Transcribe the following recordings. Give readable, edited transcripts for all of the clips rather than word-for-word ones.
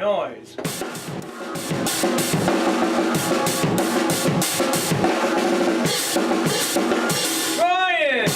Noise. Ryan!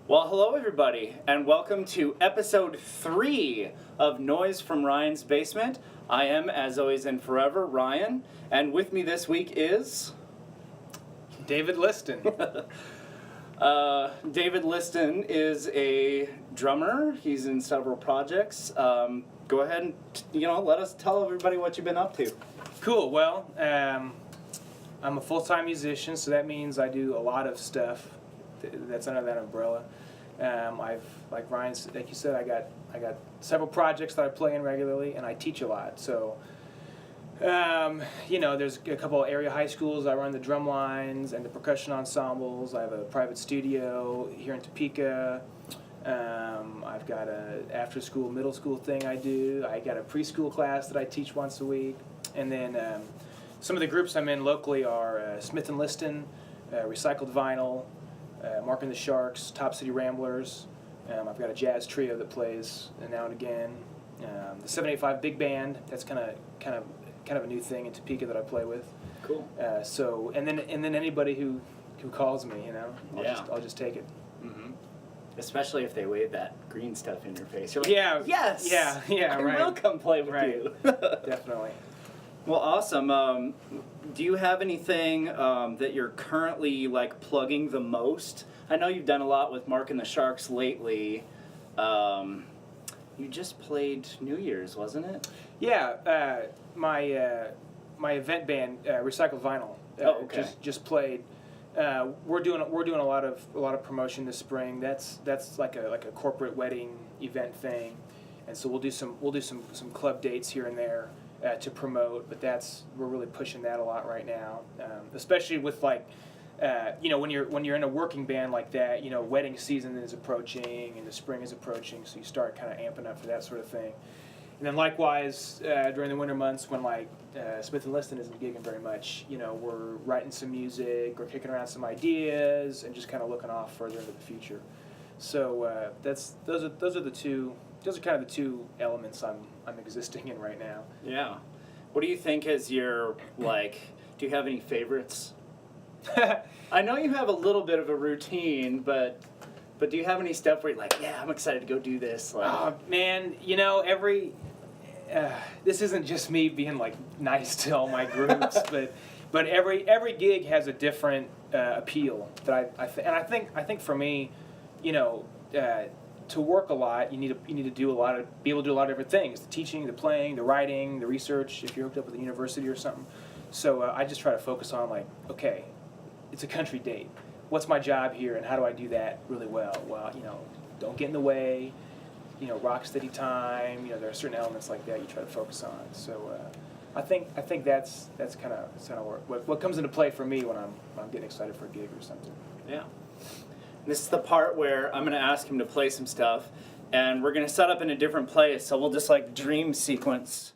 Well, hello everybody, and welcome to episode 3 of Noise from Ryan's Basement. I am, as always and forever, Ryan, and with me this week is... David Liston. David Liston is a drummer. He's in several projects. Go ahead and, tell everybody what you've been up to. Cool. Well, I'm a full-time musician, so that means I do a lot of stuff that's under that umbrella. Like you said, I got several projects that I play in regularly, and I teach a lot. So, there's a couple of area high schools. I run the drum lines and the percussion ensembles. I have a private studio here in Topeka. I've got a after-school, middle school thing I do. I got a preschool class that I teach once a week. And then some of the groups I'm in locally are Smith and Liston, Recycled Vinyl, Marking the Sharks, City Ramblers. I've got a jazz trio that plays now and again. The 785 Big Band. That's kind of a new thing in Topeka that I play with. Cool. And then anybody who calls me, I'll just take it. Mm-hmm. Especially if they wave that green stuff in your face. You're like, yeah. Yes. Yeah. I Right. will come play with you. Definitely. Well, awesome. Do you have anything that you're currently plugging the most? I know you've done a lot with Marking the Sharks lately. You just played New Year's, wasn't it? Yeah, my event band, Recycled Vinyl, okay. just played. We're doing a lot of promotion this spring. That's like a corporate wedding event thing, and so we'll do some club dates here and there. To promote, but we're really pushing that a lot right now, especially with when you're in a working band like that, wedding season is approaching and the spring is approaching, so you start kind of amping up for that sort of thing. And then likewise during the winter months when Smith and Liston isn't gigging very much, we're writing some music or kicking around some ideas and just kind of looking off further into the future. So those are kind of the two elements I'm existing in right now. Yeah. What do you think is your, do you have any favorites? I know you have a little bit of a routine, but do you have any stuff where you're like, yeah, I'm excited to go do this? Oh, man, this isn't just me being nice to all my groups, but every gig has a different appeal that I think for me, to work a lot, you need to be able to do a lot of different things: the teaching, the playing, the writing, the research. If you're hooked up with a university or something, so I just try to focus on okay, it's a country date. What's my job here, and how do I do that really well? Well, don't get in the way. Rock steady time. There are certain elements like that you try to focus on. So I think that's kind of what comes into play for me when I'm getting excited for a gig or something. Yeah. This is the part where I'm going to ask him to play some stuff, and we're going to set up in a different place, so we'll just dream sequence.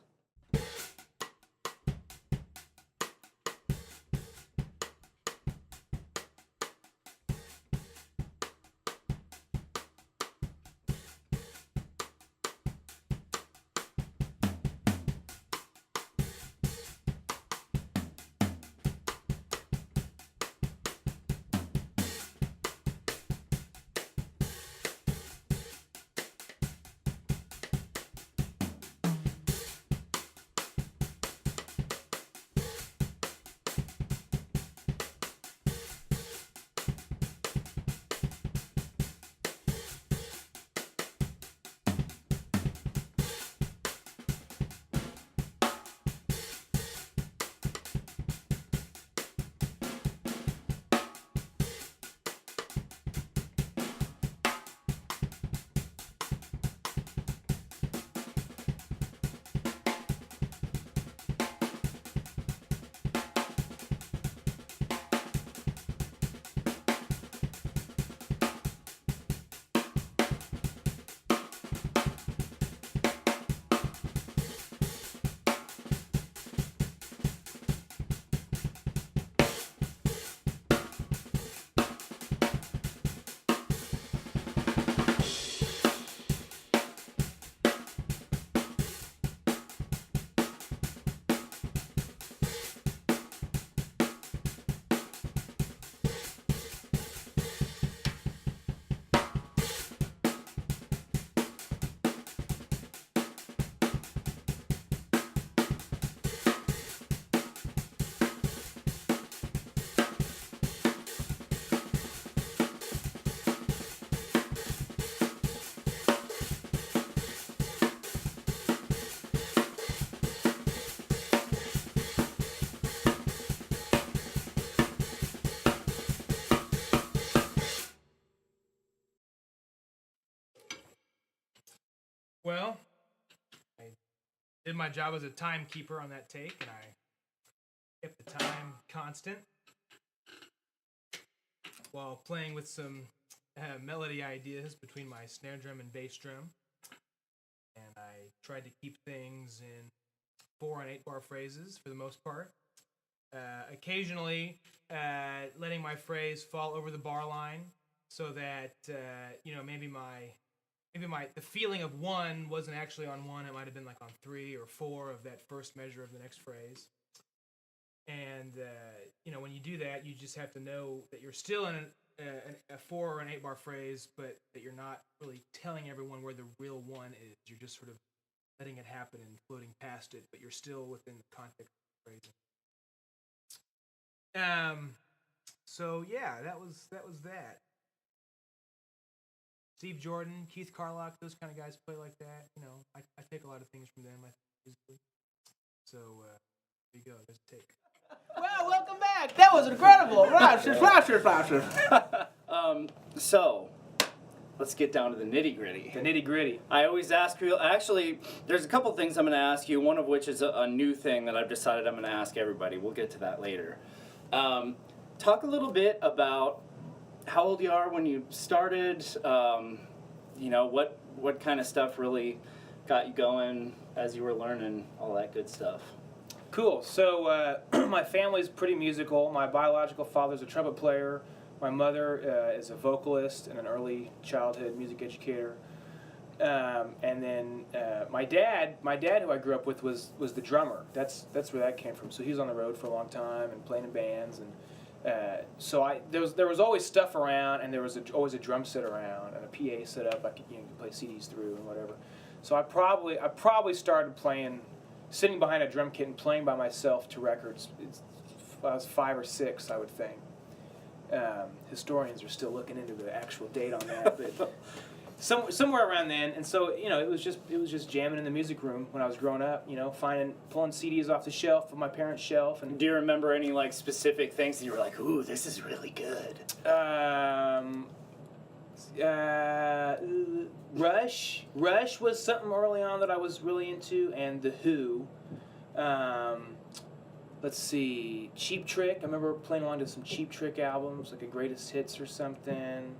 Well, I did my job as a timekeeper on that take, and I kept the time constant while playing with some melody ideas between my snare drum and bass drum. And I tried to keep things in 4 and 8 bar phrases for the most part. Occasionally, letting my phrase fall over the bar line so that maybe the feeling of 1 wasn't actually on 1. It might have been like on 3 or 4 of that first measure of the next phrase. And when you do that, you just have to know that you're still in a 4 or an 8 bar phrase, but that you're not really telling everyone where the real 1 is. You're just sort of letting it happen and floating past it, but you're still within the context of the phrasing. So yeah, that was that. Steve Jordan, Keith Carlock, those kind of guys play like that. I take a lot of things from them. Musically. So there you go. There's a take. Well, welcome back. That was incredible. Flasher. So let's get down to the nitty gritty. The nitty gritty. I always ask you. Actually, there's a couple things I'm going to ask you. One of which is a new thing that I've decided I'm going to ask everybody. We'll get to that later. Talk a little bit about how old you are when you started. What kind of stuff really got you going as you were learning all that good stuff. Cool. So my family's pretty musical. My biological father's a trumpet player. My mother is a vocalist and an early childhood music educator. And then my dad, who I grew up with, was the drummer. That's where that came from. So he was on the road for a long time and playing in bands. And so there was always stuff around, and there was always a drum set around and a PA set up. I could play CDs through and whatever. So I probably started sitting behind a drum kit and playing by myself to records. I was 5 or 6, I would think. Historians are still looking into the actual date on that, but somewhere around then. And so it was just jamming in the music room when I was growing up. Pulling CDs off the shelf of my parents' shelf. And do you remember any specific things that you were like, "Ooh, this is really good"? Rush was something early on that I was really into, and The Who. Let's see, Cheap Trick. I remember playing along to some Cheap Trick albums, like a Greatest Hits or something.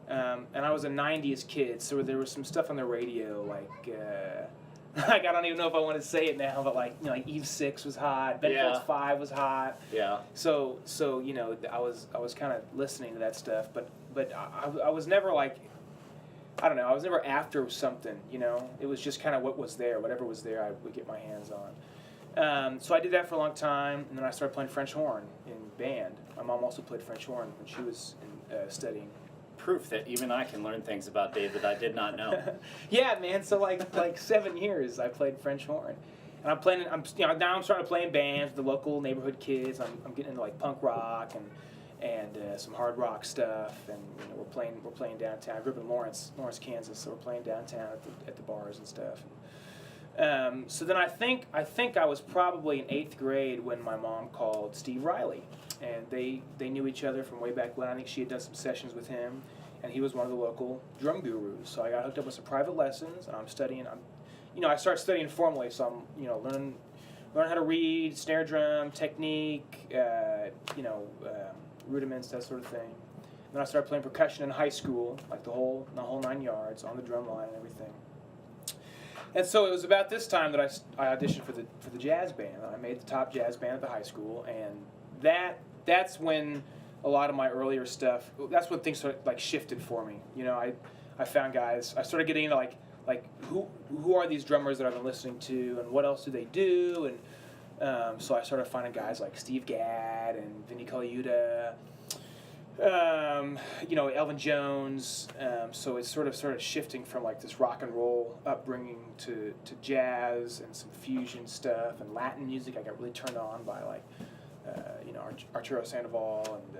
And I was a 90s kid, so there was some stuff on the radio, like I don't even know if I want to say it now, but like Eve 6 was hot, Ben Folds 5 was hot. Yeah. So I was kind of listening to that stuff, but I was never like, I don't know, I was never after something. It was just kind of what was there, whatever was there, I would get my hands on. So I did that for a long time, and then I started playing French horn in band. My mom also played French horn when she was studying. Proof that even I can learn things about David I did not know. Yeah, man. So like 7 years I played French horn, and now I'm starting to play in bands with the local neighborhood kids. I'm getting into like punk rock and some hard rock stuff, and we're playing downtown. I grew up in Lawrence, Kansas, so we're playing downtown at the bars and stuff. So then I think I was probably in 8th grade when my mom called Steve Riley, and they knew each other from way back when. I think she had done some sessions with him, and he was one of the local drum gurus. So I got hooked up with some private lessons, and I'm studying. I started studying formally, so I'm learning how to read snare drum technique, rudiments, that sort of thing. And then I started playing percussion in high school, like the whole 9 yards on the drum line and everything. And so it was about this time that I auditioned for the jazz band. I made the top jazz band at the high school, and that's when a lot of my earlier stuff. That's when things sort of like shifted for me. I found guys. I started getting into like who are these drummers that I've been listening to, and what else do they do, and so I started finding guys like Steve Gadd and Vinnie Colaiuta. Elvin Jones. So it's sort of shifting from like this rock and roll upbringing to jazz and some fusion stuff and Latin music. I got really turned on by like Arturo Sandoval and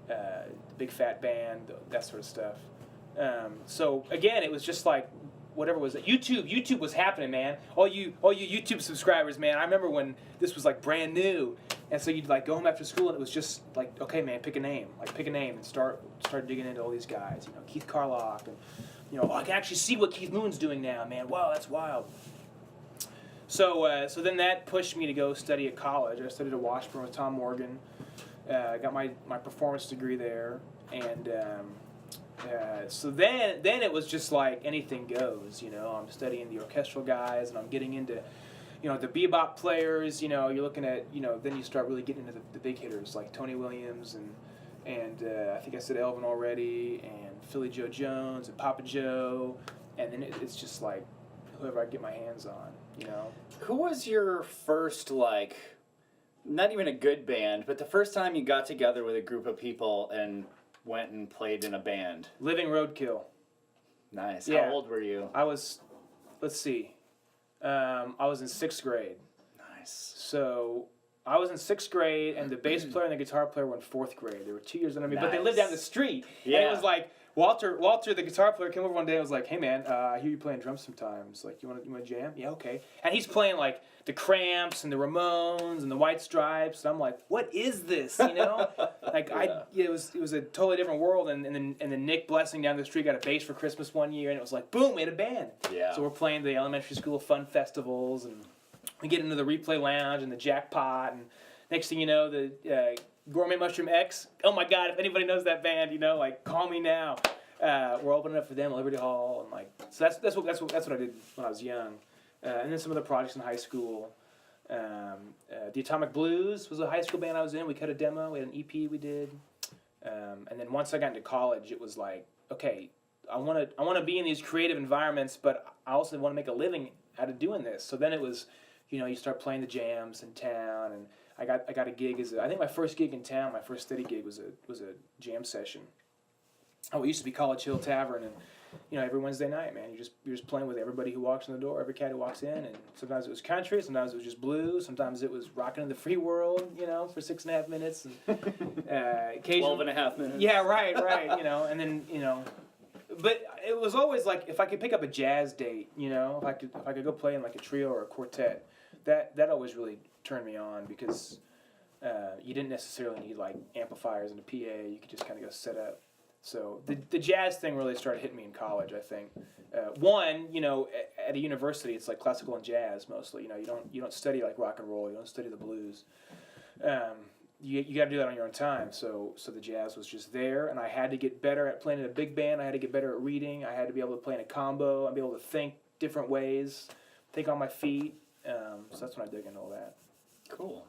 the Big Fat Band, that sort of stuff. So again, it was just like whatever was it. YouTube was happening, man. All you YouTube subscribers, man. I remember when this was like brand new, and so you'd like go home after school, and it was just like, okay, man, pick a name, and start digging into all these guys. Keith Carlock and oh, I can actually see what Keith Moon's doing now, man. Wow, that's wild. So then that pushed me to go study at college. I studied at Washburn with Tom Morgan. Got my performance degree there, and so then it was just like anything goes. I'm studying the orchestral guys, and I'm getting into the bebop players. You're looking at then you start really getting into the big hitters like Tony Williams and I think I said Elvin already, and Philly Joe Jones and Papa Joe, and then it's just like whoever I get my hands on. Who was your first, like, not even a good band, but the first time you got together with a group of people and went and played in a band? Living Roadkill. Nice. Yeah. How old were you? I was, let's see, I was in 6th grade. Nice. So I was in 6th grade, and the bass player and the guitar player were in 4th grade. They were 2 years under me, but they lived down the street. Yeah. And it was like, Walter, the guitar player, came over one day and was like, "Hey man, I hear you playing drums sometimes. Like, you want to jam? Yeah, okay." And he's playing like the Cramps and the Ramones and the White Stripes, and I'm like, "What is this?" Like it was a totally different world. And then Nick Blessing down the street got a bass for Christmas one year, and it was like, boom, we had a band. Yeah. So we're playing the elementary school fun festivals, and we get into the Replay Lounge and the Jackpot, and next thing you know, the Gourmet Mushroom X. Oh my God! If anybody knows that band, like, call me now. We're opening up for them at Liberty Hall, and like, so that's what I did when I was young. And then some of the projects in high school. The Atomic Blues was a high school band I was in. We cut a demo. We had an EP we did. And then once I got into college, it was like, okay, I want to be in these creative environments, but I also want to make a living out of doing this. So then it was, you start playing the jams in town, and I got a gig I think my first gig in town, my first steady gig was a jam session. Oh, it used to be College Hill Tavern, and every Wednesday night, man, you're just playing with everybody who walks in the door, every cat who walks in, and sometimes it was country, sometimes it was just blues, sometimes it was rocking in the free world, for 6.5 minutes, and occasionally 12.5 minutes. Yeah, right, and then but it was always like if I could pick up a jazz date, if I could go play in like a trio or a quartet, that always really turned me on because you didn't necessarily need like amplifiers and a PA. You could just kind of go set up. So the jazz thing really started hitting me in college, I think. One, at a university, it's like classical and jazz mostly. You don't study like rock and roll. You don't study the blues. You got to do that on your own time. So the jazz was just there, and I had to get better at playing in a big band. I had to get better at reading. I had to be able to play in a combo. I'd be able to think different ways, think on my feet. So that's when I dug into all that. Cool.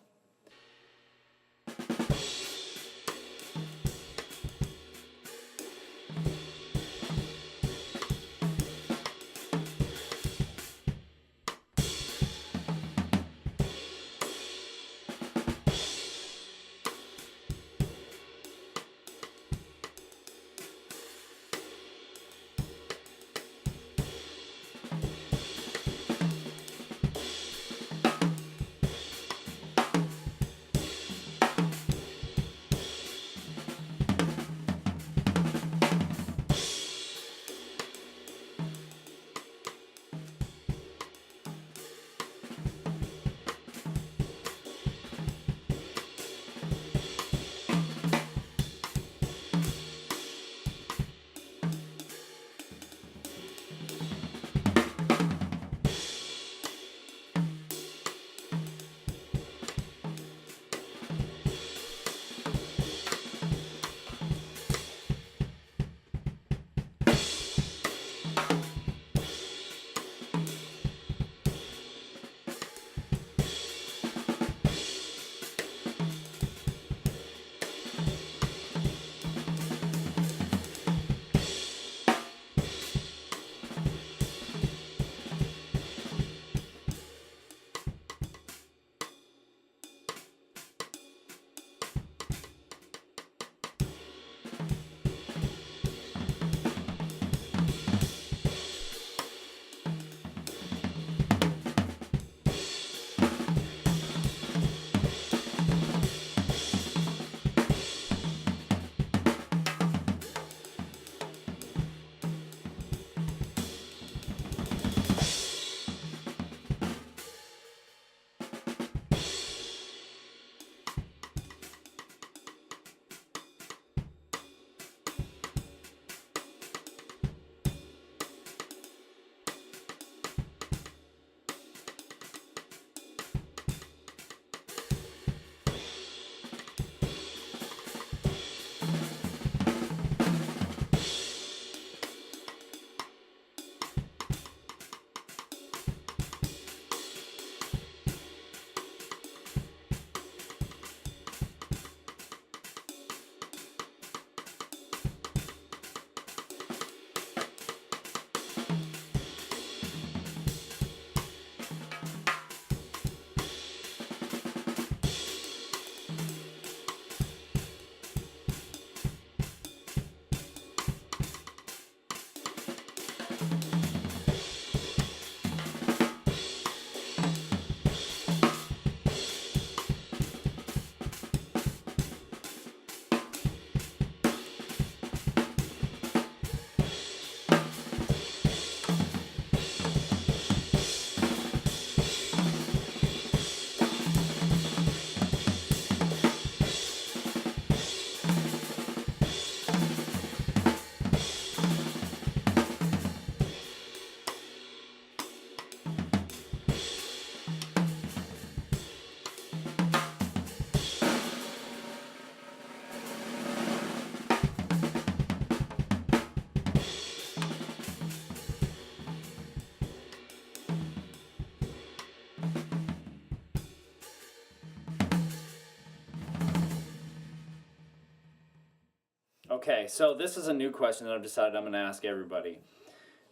Okay, so this is a new question that I've decided I'm going to ask everybody.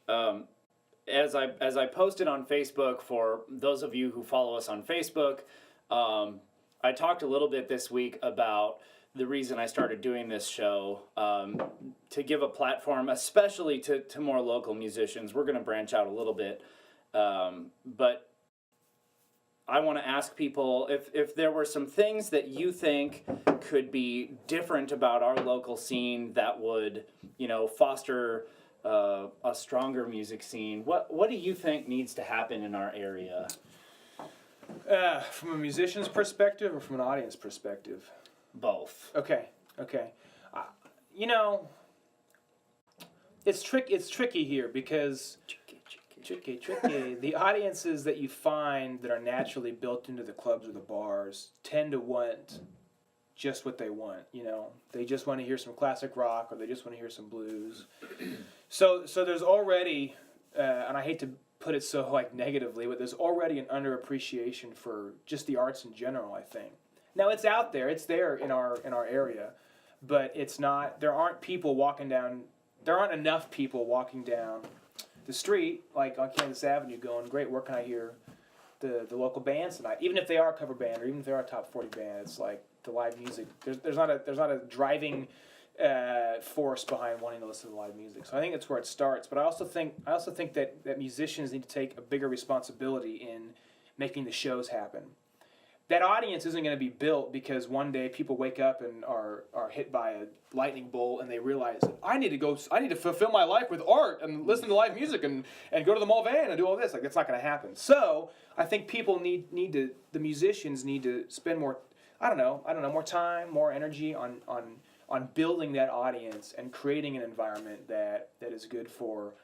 As I posted on Facebook, for those of you who follow us on Facebook, I talked a little bit this week about the reason I started doing this show, to give a platform, especially to more local musicians. We're going to branch out a little bit, but I want to ask people if there were some things that you think could be different about our local scene that would, foster a stronger music scene. What do you think needs to happen in our area? From a musician's perspective or from an audience perspective? Both. Okay. It's tricky here because tricky. The audiences that you find that are naturally built into the clubs or the bars tend to want just what they want. They just want to hear some classic rock, or they just want to hear some blues. So there's already, and I hate to put it so negatively, but there's already an underappreciation for just the arts in general, I think. Now it's out there, it's there in our area, but it's not. There aren't enough people walking down the street, like on Kansas Avenue, going, great, where can I hear the local bands tonight? Even if they are a cover band, or even if they are a top 40 band, it's like the live music. There's not a driving force behind wanting to listen to live music. So I think that's where it starts. But I also think that musicians need to take a bigger responsibility in making the shows happen. That audience isn't going to be built because one day people wake up and are hit by a lightning bolt and they realize, I need to fulfill my life with art and listen to live music and go to the mall van and do all this. That's not going to happen. So I think people the musicians need to spend more, more time, more energy on building that audience and creating an environment that is good for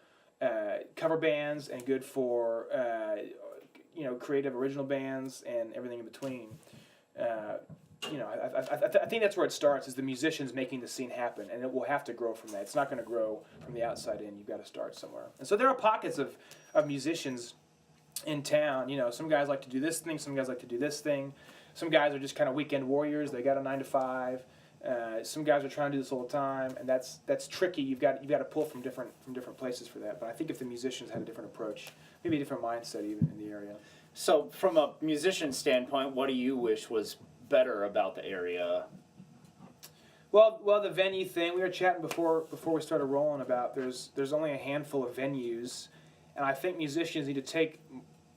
cover bands and good for creative original bands and everything in between. I think that's where it starts, is the musicians making the scene happen, and it will have to grow from that. It's not going to grow from the outside in. You've got to start somewhere. And so there are pockets of musicians in town. Some guys like to do this thing, some guys like to do this thing. Some guys are just kind of weekend warriors. They got a 9 to 5. Some guys are trying to do this all the time, and that's tricky. You've got to pull from different places for that. But I think if the musicians had a different approach, maybe a different mindset even in the area. So from a musician standpoint, what do you wish was better about the area? Well, the venue thing, we were chatting before we started rolling about there's only a handful of venues, and I think musicians need to take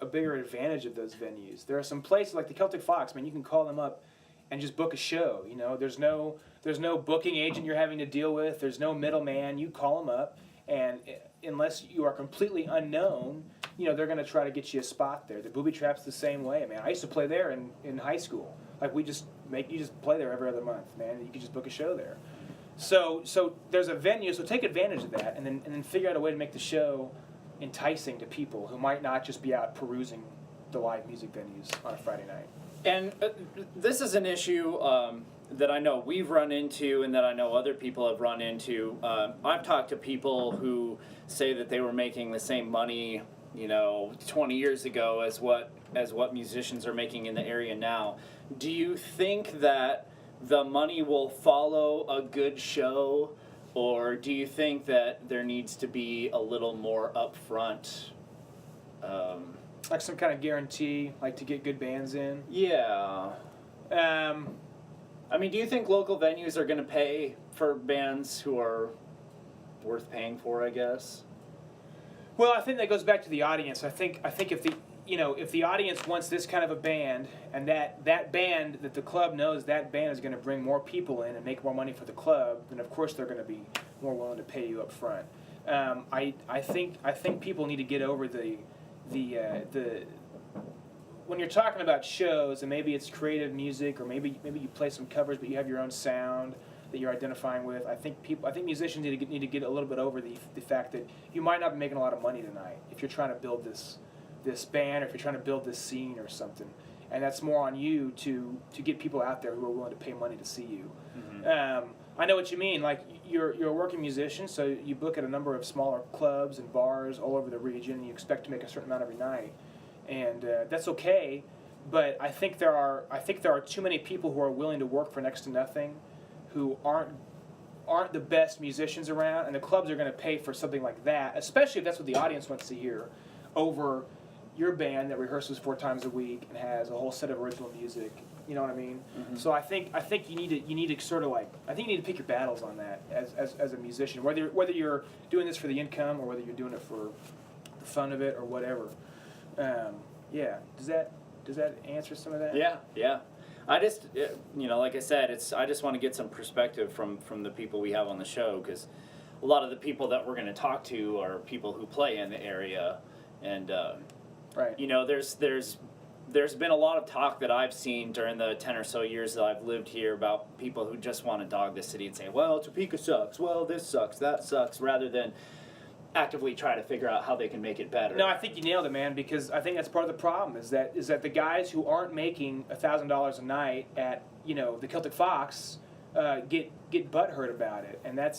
a bigger advantage of those venues. There are some places like the Celtic Fox, man, you can call them up and just book a show. There's no booking agent you're having to deal with. There's no middleman. You call them up, and unless you are completely unknown, they're going to try to get you a spot there. The Booby Trap's the same way, man. I used to play there in high school. You just play there every other month, man. You could just book a show there. So there's a venue. So take advantage of that, and then figure out a way to make the show enticing to people who might not just be out perusing the live music venues on a Friday night. And this is an issue that I know we've run into, and that I know other people have run into. I've talked to people who say that they were making the same money, 20 years ago as what musicians are making in the area now. Do you think that the money will follow a good show, or do you think that there needs to be a little more upfront? Like some kind of guarantee, like to get good bands in? Yeah. Do you think local venues are going to pay for bands who are worth paying for, I guess? Well, I think that goes back to the audience. I think if the audience wants this kind of a band, and that band that the club knows that band is going to bring more people in and make more money for the club, then of course they're going to be more willing to pay you up front. I think people need to get over the when you're talking about shows, and maybe it's creative music, or maybe you play some covers, but you have your own sound that you're identifying with. I think musicians need to get a little bit over the fact that you might not be making a lot of money tonight if you're trying to build this band, or if you're trying to build this scene or something. And that's more on you to get people out there who are willing to pay money to see you. Mm-hmm. I know what you mean. Like you're a working musician, so you book at a number of smaller clubs and bars all over the region, and you expect to make a certain amount every night, and that's okay. But I think there are too many people who are willing to work for next to nothing, who aren't aren't the best musicians around, and the clubs are going to pay for something like that, especially if that's what the audience wants to hear, over your band that rehearses 4 times a week and has a whole set of original music. You know what I mean? Mm-hmm. So I think you need to sort of like, I think you need to pick your battles on that as a musician, whether you're doing this for the income or whether you're doing it for the fun of it or whatever. Yeah. Does that answer some of that? Yeah. I just, like I said, I just want to get some perspective from the people we have on the show, because a lot of the people that we're going to talk to are people who play in the area, and Right. there's been a lot of talk that I've seen during the 10 or so years that I've lived here about people who just want to dog the city and say, well, Topeka sucks, well, this sucks, that sucks, rather than actively try to figure out how they can make it better. No, I think you nailed it, man, because I think that's part of the problem is that the guys who aren't making $1,000 a night at the Celtic Fox get butthurt about it, and I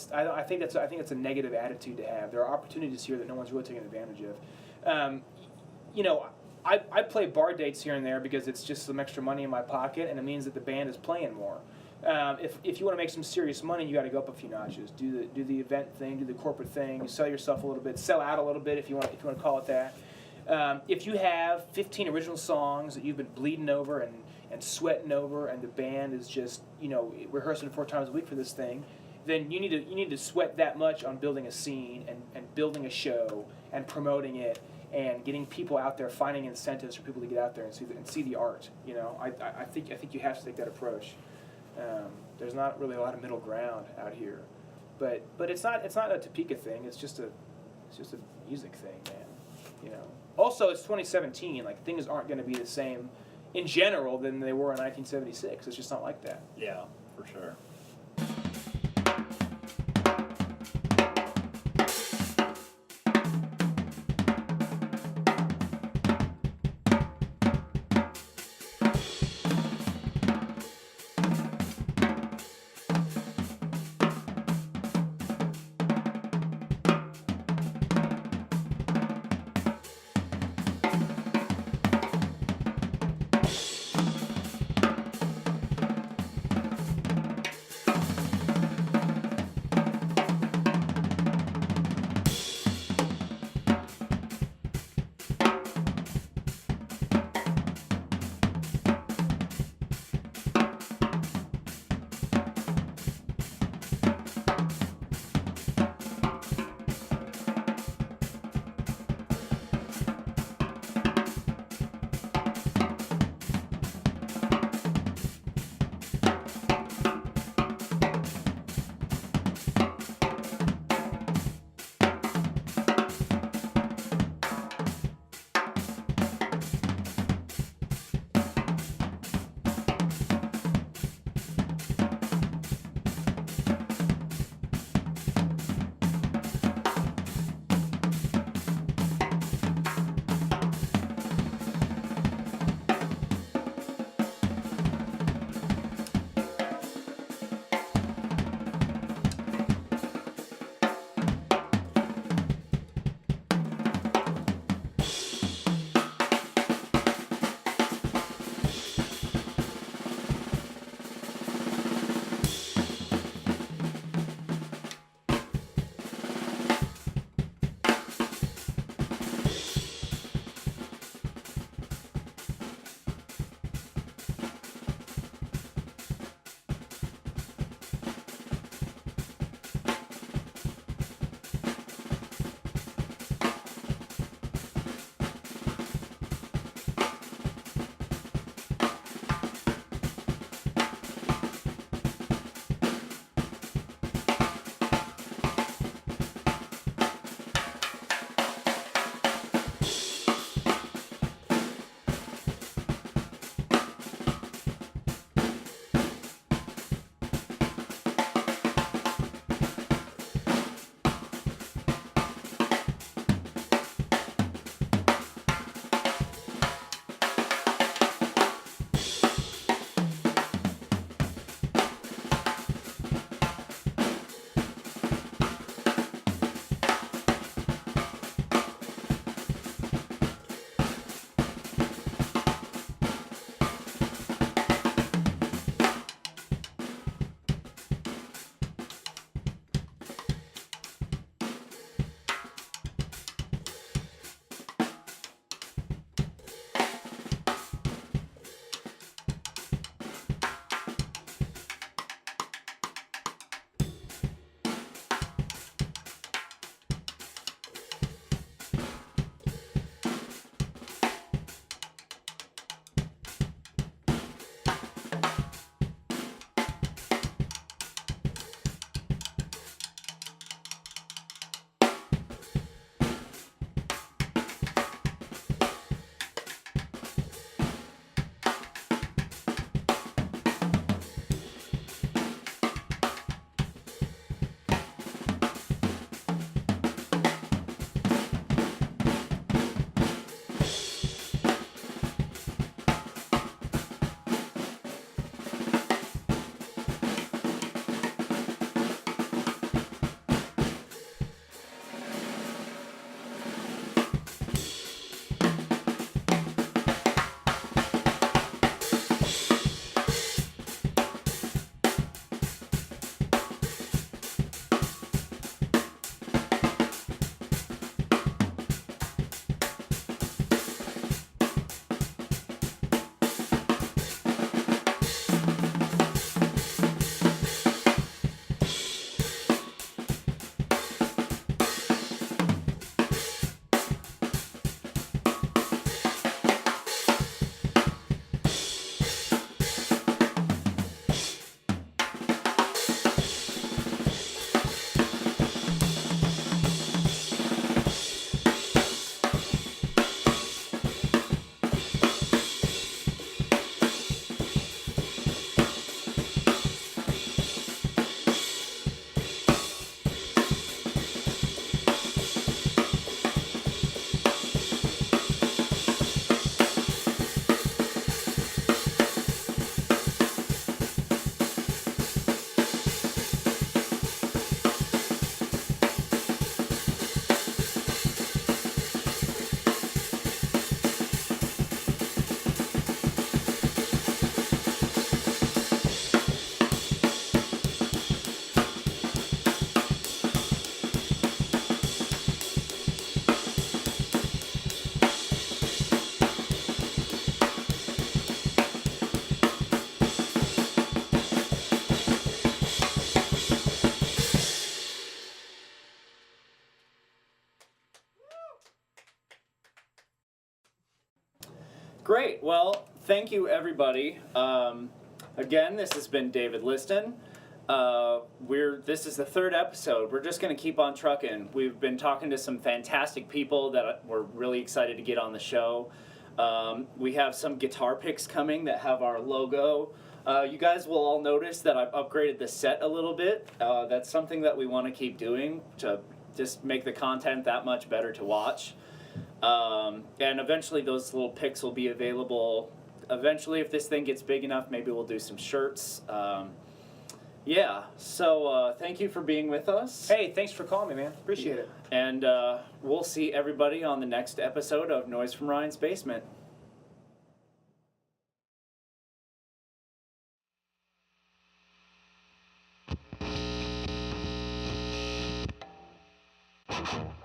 think that's a negative attitude to have. There are opportunities here that no one's really taking advantage of. I play bar dates here and there because it's just some extra money in my pocket, and it means that the band is playing more. If you want to make some serious money, you got to go up a few notches. Do the event thing, do the corporate thing. You sell yourself a little bit, sell out a little bit if you want to call it that. If you have 15 original songs that you've been bleeding over and sweating over, and the band is just rehearsing 4 times a week for this thing, then you need to sweat that much on building a scene and building a show and promoting it and getting people out there, finding incentives for people to get out there and see the art. I think you have to take that approach. There's not really a lot of middle ground out here, but it's not a Topeka thing. It's just a music thing, man. Also, it's 2017. Like, things aren't going to be the same in general than they were in 1976. It's just not like that. Yeah, for sure. Great. Well, thank you, everybody. Again, this has been David Liston. This is the third episode. We're just going to keep on trucking. We've been talking to some fantastic people that we're really excited to get on the show. We have some guitar picks coming that have our logo. You guys will all notice that I've upgraded the set a little bit. That's something that we want to keep doing to just make the content that much better to watch. And eventually those little picks will be available. Eventually, if this thing gets big enough, maybe we'll do some shirts. Yeah, so thank you for being with us. Hey, thanks for calling me, man. Appreciate it. And we'll see everybody on the next episode of Noise from Ryan's Basement. Thank you.